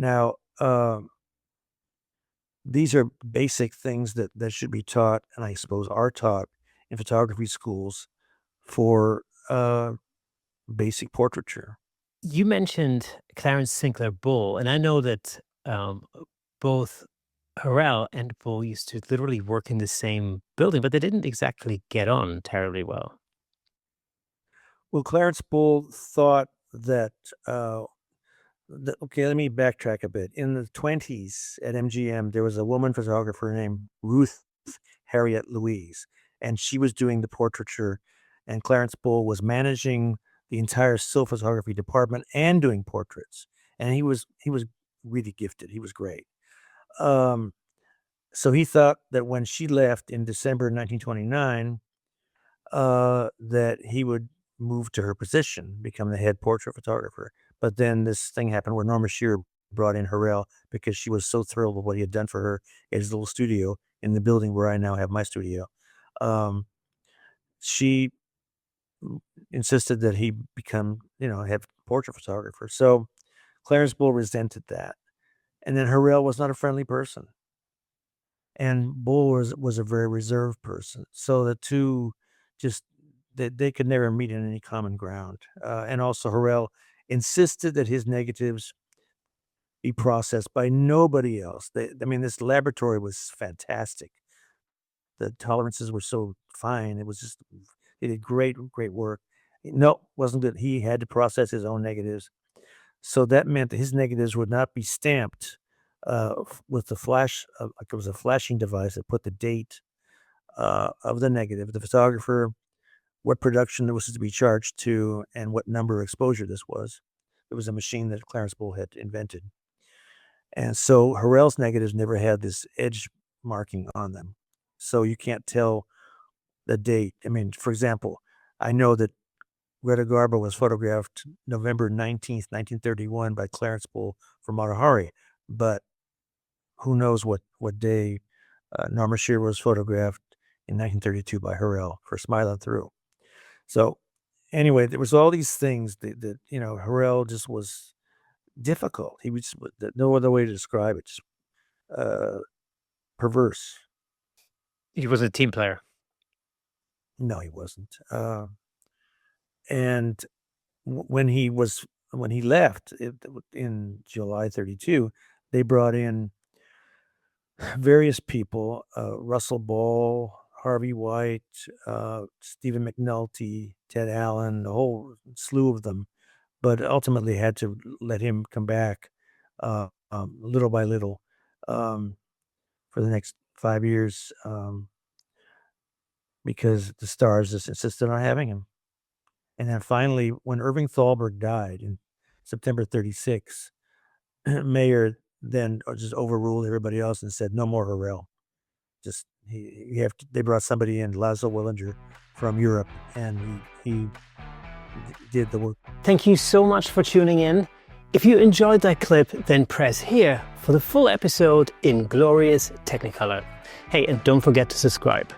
Now, these are basic things that should be taught, and I suppose are taught in photography schools for basic portraiture. You mentioned Clarence Sinclair Bull, and I know that both Hurrell and Bull used to literally work in the same building, but they didn't exactly get on terribly well. Well, Clarence Bull thought that, okay, let me backtrack a bit. In the 20s at MGM, there was a woman photographer named Ruth Harriet Louise, and she was doing the portraiture, and Clarence Bull was managing the entire still photography department and doing portraits. And he was really gifted. He was great. Um, so he thought that when she left in December 1929, that he would move to her position, become the head portrait photographer. But then this thing happened where Norma Shearer brought in Hurrell because she was so thrilled with what he had done for her at his little studio in the building where I now have my studio. Um, she insisted that he become, head portrait photographer. So Clarence Bull resented that. And then Hurrell was not a friendly person. And Bull was a very reserved person. So the two just they could never meet in any common ground. And also Hurrell insisted that his negatives be processed by nobody else. I mean, this laboratory was fantastic. The tolerances were so fine. It was just he did great work. No, wasn't good. He had to process his own negatives. So that meant that his negatives would not be stamped with the flash, like it was a flashing device that put the date of the negative, the photographer, what production it was to be charged to, and what number exposure this was. It was a machine that Clarence Bull had invented. And so Hurrell's negatives never had this edge marking on them. So you can't tell the date. I mean, for example, I know that Greta Garbo was photographed November 19th, 1931 by Clarence Bull for Mata Hari, but who knows what day Norma Shearer was photographed in 1932 by Hurrell for Smiling Through. So anyway, there was all these things that Hurrell just was difficult. He was no other way to describe it, just perverse. He was a team player. No, he wasn't. And when he left in July 32, they brought in various people, Russell Ball, Harvey White, Stephen McNulty, Ted Allen, a whole slew of them, but ultimately had to let him come back little by little for the next 5 years because the stars just insisted on having him. And then finally, when Irving Thalberg died in September 36, Mayer then just overruled everybody else and said, no more Hurrell. Just they brought somebody in, Laszlo Willinger from Europe, and he did the work. Thank you so much for tuning in. If you enjoyed that clip, then press here for the full episode in glorious Technicolor. Hey, and don't forget to subscribe.